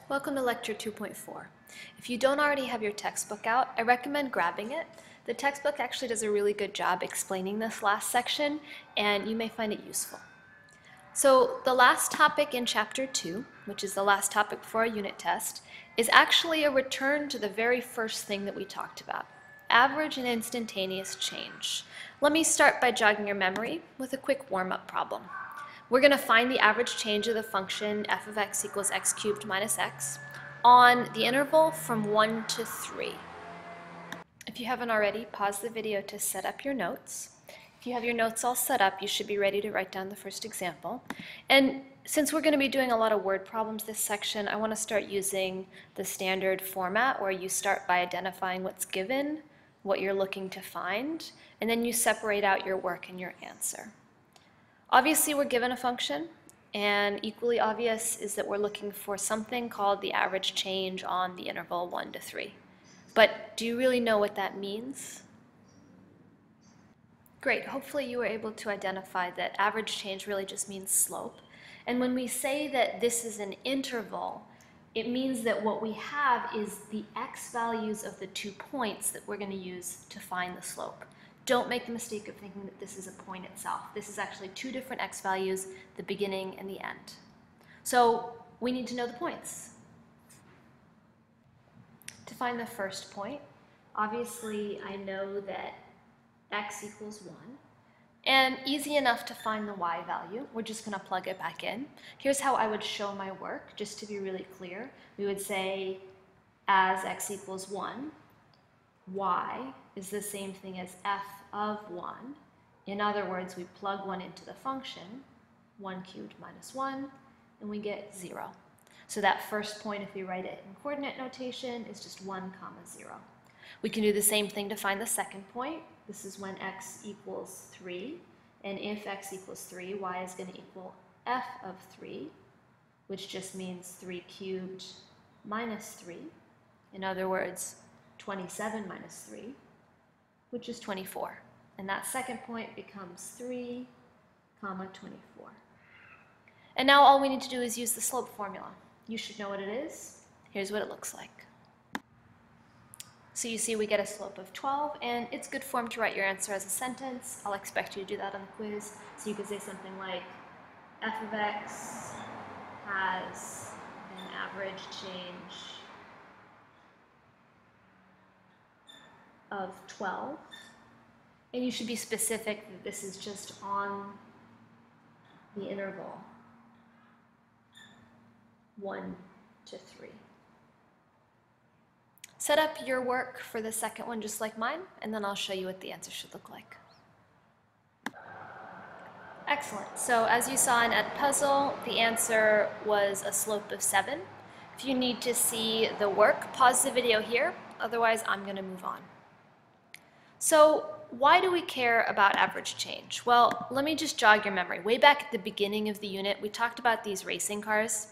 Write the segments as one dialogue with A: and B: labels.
A: Welcome to Lecture 2.4. If you don't already have your textbook out, I recommend grabbing it. The textbook actually does a really good job explaining this last section, and you may find it useful. So the last topic in Chapter 2, which is the last topic before our unit test, is actually a return to the very first thing that we talked about, average and instantaneous change. Let me start by jogging your memory with a quick warm-up problem. We're going to find the average change of the function f of x equals x cubed minus x on the interval from 1 to 3. If you haven't already, pause the video to set up your notes. If you have your notes all set up, you should be ready to write down the first example. And since we're going to be doing a lot of word problems this section, I want to start using the standard format where you start by identifying what's given, what you're looking to find, and then you separate out your work and your answer. Obviously, we're given a function, and equally obvious is that we're looking for something called the average change on the interval 1 to 3. But do you really know what that means? Great, hopefully you were able to identify that average change really just means slope. And when we say that this is an interval, it means that what we have is the x values of the 2 points that we're going to use to find the slope. Don't make the mistake of thinking that this is a point itself. This is actually 2 different x values, the beginning and the end. So we need to know the points. To find the first point, obviously I know that x equals 1. And easy enough to find the y value. We're just going to plug it back in. Here's how I would show my work, just to be really clear. We would say as x equals 1, y is the same thing as f of 1. In other words, we plug 1 into the function, 1 cubed minus 1, and we get 0. So that first point, if we write it in coordinate notation, is just 1 comma 0. We can do the same thing to find the second point. This is when x equals 3, and if x equals 3, y is going to equal f of 3, which just means 3 cubed minus 3. In other words, 27 minus 3, which is 24. And that second point becomes 3, comma 24. And now all we need to do is use the slope formula. You should know what it is. Here's what it looks like. So you see we get a slope of 12, and it's good form to write your answer as a sentence. I'll expect you to do that on the quiz. So you could say something like, f of x has an average change of 12. And you should be specific that this is just on the interval 1 to 3. Set up your work for the second one just like mine, and then I'll show you what the answer should look like. Excellent. So as you saw in Edpuzzle, the answer was a slope of 7. If you need to see the work, pause the video here. Otherwise, I'm going to move on. So why do we care about average change? Well, let me just jog your memory. Way back at the beginning of the unit, we talked about these racing cars,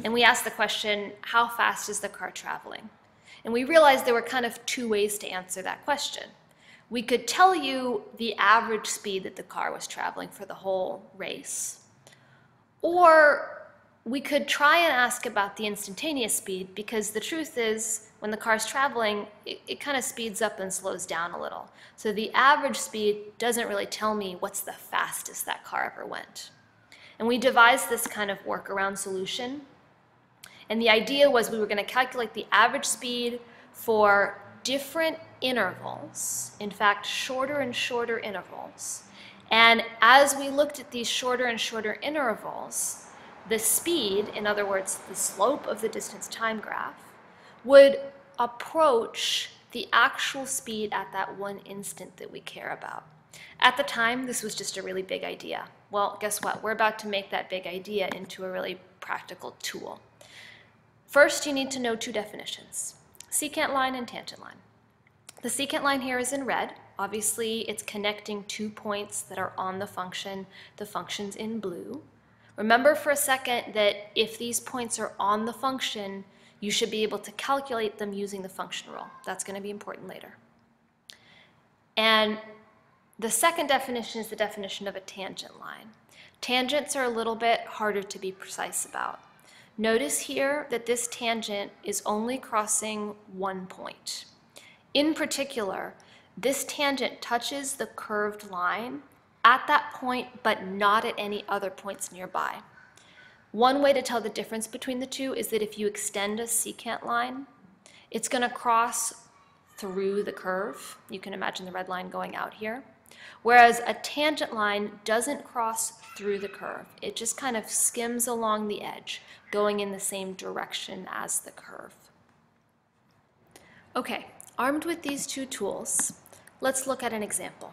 A: and we asked the question, how fast is the car traveling? And we realized there were kind of 2 ways to answer that question. We could tell you the average speed that the car was traveling for the whole race, or we could try and ask about the instantaneous speed, because the truth is, when the car's traveling, it kind of speeds up and slows down a little. So the average speed doesn't really tell me what's the fastest that car ever went. And we devised this kind of workaround solution. And the idea was we were going to calculate the average speed for different intervals, in fact, shorter and shorter intervals. And as we looked at these shorter and shorter intervals, the speed, in other words, the slope of the distance time graph, would approach the actual speed at that one instant that we care about. At the time, this was just a really big idea. Well, guess what? We're about to make that big idea into a really practical tool. First, you need to know 2 definitions, secant line and tangent line. The secant line here is in red. Obviously, it's connecting 2 points that are on the function. The function's in blue. Remember for a second that if these points are on the function, you should be able to calculate them using the function rule. That's going to be important later. And the second definition is the definition of a tangent line. Tangents are a little bit harder to be precise about, Notice here that this tangent is only crossing one point. In particular, this tangent touches the curved line at that point, but not at any other points nearby. One way to tell the difference between the two is that if you extend a secant line, it's going to cross through the curve. You can imagine the red line going out here. Whereas a tangent line doesn't cross through the curve. It just kind of skims along the edge, going in the same direction as the curve. Okay, armed with these two tools, let's look at an example.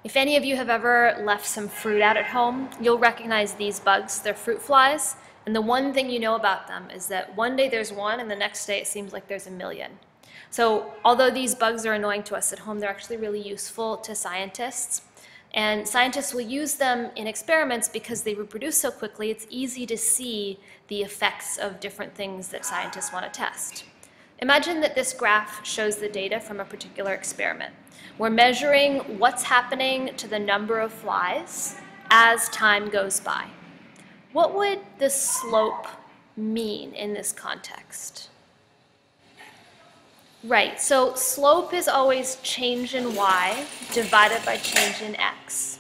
A: If any of you have ever left some fruit out at home, you'll recognize these bugs. They're fruit flies, and the one thing you know about them is that one day there's one and the next day it seems like there's a million. So although these bugs are annoying to us at home, they're actually really useful to scientists. And scientists will use them in experiments because they reproduce so quickly, it's easy to see the effects of different things that scientists want to test. Imagine that this graph shows the data from a particular experiment. We're measuring what's happening to the number of flies as time goes by. What would the slope mean in this context? Right, so slope is always change in y divided by change in x.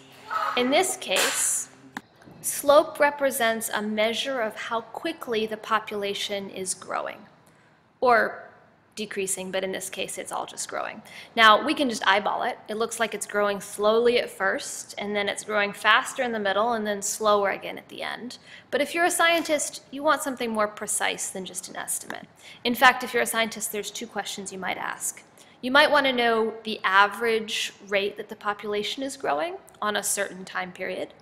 A: In this case, slope represents a measure of how quickly the population is growing, or decreasing, but in this case it's all just growing. Now we can just eyeball it. It looks like it's growing slowly at first, and then it's growing faster in the middle, and then slower again at the end. But if you're a scientist, you want something more precise than just an estimate. In fact, if you're a scientist, there's two questions you might ask. You might want to know the average rate that the population is growing on a certain time period,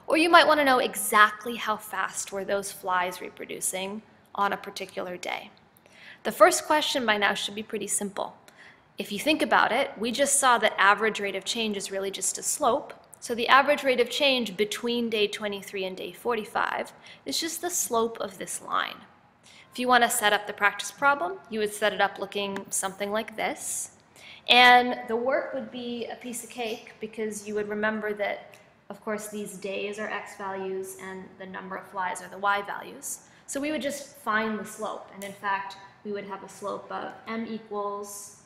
A: or you might want to know exactly how fast were those flies reproducing on a particular day. The first question by now should be pretty simple. If you think about it, we just saw that average rate of change is really just a slope. So the average rate of change between day 23 and day 45 is just the slope of this line. If you want to set up the practice problem, you would set it up looking something like this. And the work would be a piece of cake because you would remember that, of course, these days are x values and the number of flies are the y values. So we would just find the slope. And in fact, we would have a slope of m equals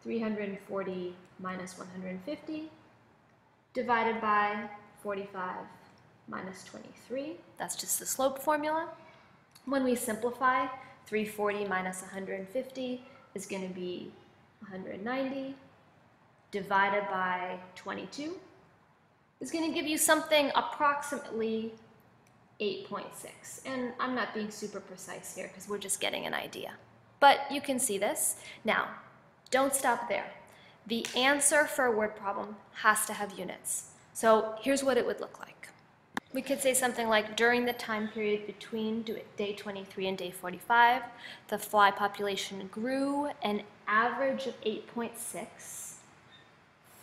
A: 340 minus 150 divided by 45 minus 23. That's just the slope formula. When we simplify, 340 minus 150 is going to be 190 divided by 22 is going to give you something approximately 8.6. And I'm not being super precise here because we're just getting an idea. But you can see this. Now, don't stop there. The answer for a word problem has to have units. So here's what it would look like. We could say something like, during the time period between day 23 and day 45, the fly population grew an average of 8.6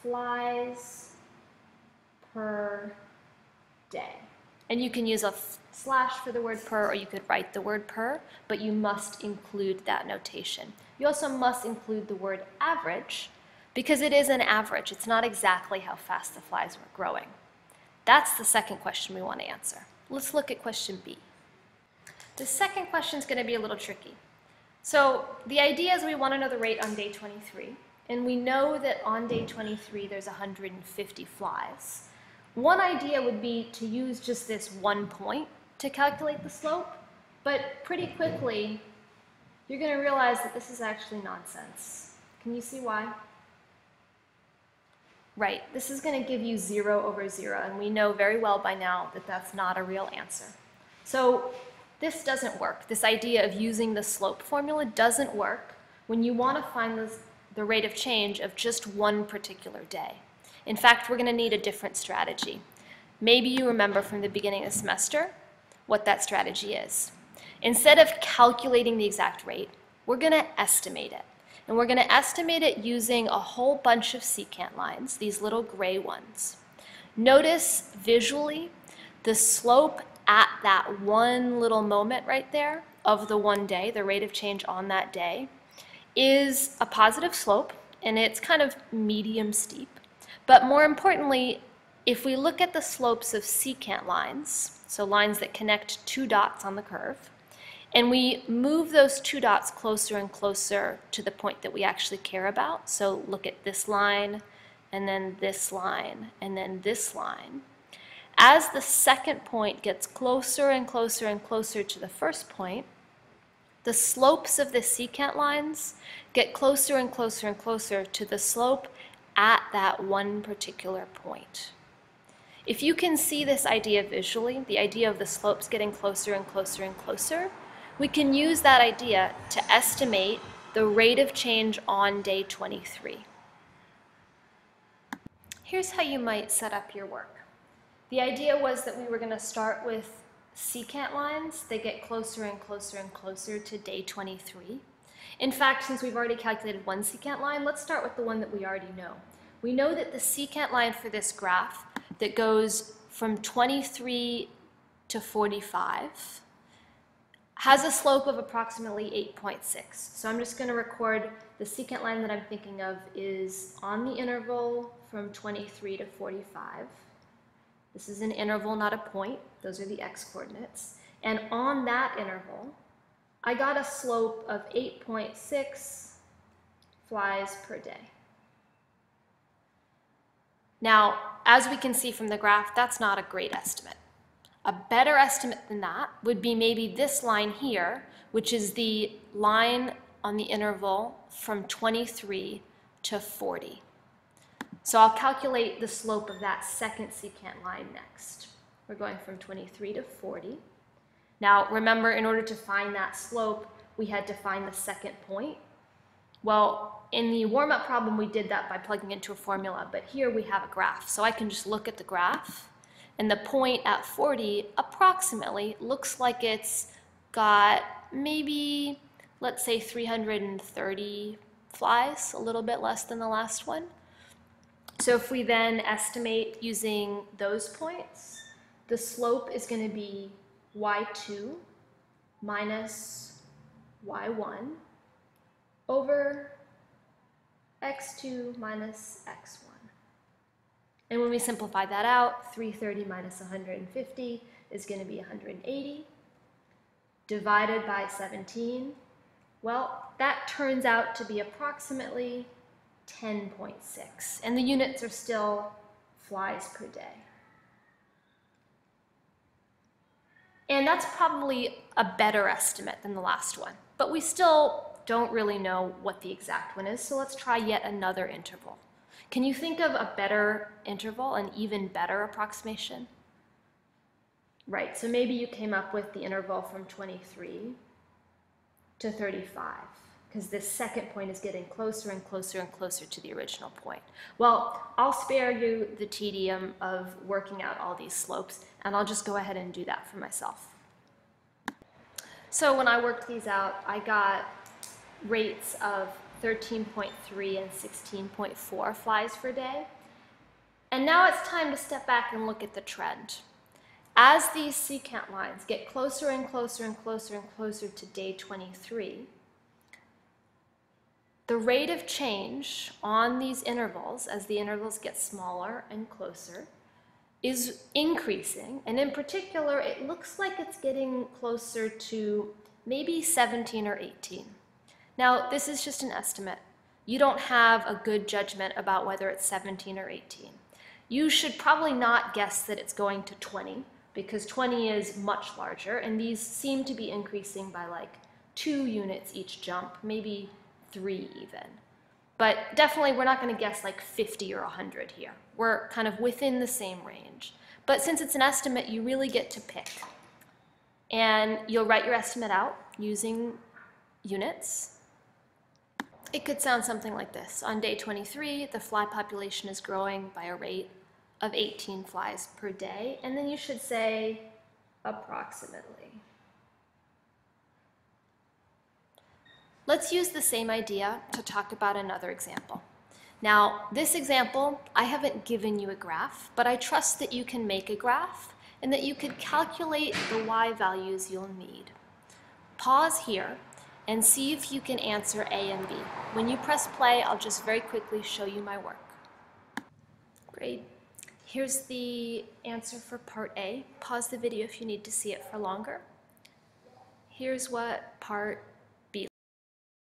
A: flies per day. And you can use a slash for the word per, or you could write the word per, but you must include that notation. You also must include the word average, because it is an average. It's not exactly how fast the flies were growing. That's the second question we want to answer. Let's look at question B. The second question is going to be a little tricky. So the idea is we want to know the rate on day 23, and we know that on day 23 there's 150 flies. One idea would be to use just this one point to calculate the slope, but pretty quickly you're going to realize that this is actually nonsense. Can you see why? Right, this is going to give you 0 over 0, and we know very well by now that that's not a real answer. So this doesn't work. This idea of using the slope formula doesn't work when you want to find the rate of change of just one particular day. In fact, we're going to need a different strategy. Maybe you remember from the beginning of the semester what that strategy is. Instead of calculating the exact rate, we're going to estimate it. And we're going to estimate it using a whole bunch of secant lines, these little gray ones. Notice visually the slope at that one little moment right there of the one day, the rate of change on that day, is a positive slope, and it's kind of medium steep. But more importantly, if we look at the slopes of secant lines, so lines that connect two dots on the curve, And we move those two dots closer and closer to the point that we actually care about. So look at this line, and then this line, and then this line. As the second point gets closer and closer and closer to the first point, the slopes of the secant lines get closer and closer and closer to the slope at that one particular point. If you can see this idea visually, the idea of the slopes getting closer and closer and closer, we can use that idea to estimate the rate of change on day 23. Here's how you might set up your work. The idea was that we were going to start with secant lines. They get closer and closer and closer to day 23. In fact, since we've already calculated one secant line, let's start with the one that we already know. We know that the secant line for this graph that goes from 23 to 45 has a slope of approximately 8.6. So I'm just going to record the secant line that I'm thinking of is on the interval from 23 to 45. This is an interval, not a point. Those are the x-coordinates. And on that interval, I got a slope of 8.6 flies per day. Now, as we can see from the graph, that's not a great estimate. A better estimate than that would be maybe this line here, which is the line on the interval from 23 to 40. So I'll calculate the slope of that second secant line next. We're going from 23 to 40. Now, remember, in order to find that slope, we had to find the second point. Well, in the warm-up problem, we did that by plugging into a formula, but here we have a graph. So I can just look at the graph, and the point at 40 approximately looks like it's got maybe, let's say, 330 flies, a little bit less than the last one. So if we then estimate using those points, the slope is going to be y2 minus y1 over x2 minus x1. And when we simplify that out, 330 minus 150 is going to be 180 divided by 17. Well, that turns out to be approximately 10.6, and the units are still flies per day. And that's probably a better estimate than the last one, but we still don't really know what the exact one is, so let's try yet another interval. Can you think of a better interval, an even better approximation? Right, so maybe you came up with the interval from 23 to 35, because this second point is getting closer and closer and closer to the original point. Well, I'll spare you the tedium of working out all these slopes, and I'll just go ahead and do that for myself. So when I worked these out, I got rates of 13.3 and 16.4 flies per day. And now it's time to step back and look at the trend. As these secant lines get closer and closer and closer and closer to day 23, the rate of change on these intervals, as the intervals get smaller and closer, is increasing. And in particular, it looks like it's getting closer to maybe 17 or 18. Now, this is just an estimate. You don't have a good judgment about whether it's 17 or 18. You should probably not guess that it's going to 20, because 20 is much larger, and these seem to be increasing by like 2 units each jump, maybe 3 even. But definitely we're not going to guess like 50 or 100 here. We're kind of within the same range. But since it's an estimate, you really get to pick. And you'll write your estimate out using units. It could sound something like this. On day 23, the fly population is growing by a rate of 18 flies per day, and then you should say approximately. Let's use the same idea to talk about another example. Now, this example, I haven't given you a graph, but I trust that you can make a graph and that you can calculate the y values you'll need. Pause here and see if you can answer A and B. When you press play, I'll just very quickly show you my work. Great. Here's the answer for part A. Pause the video if you need to see it for longer. here's what part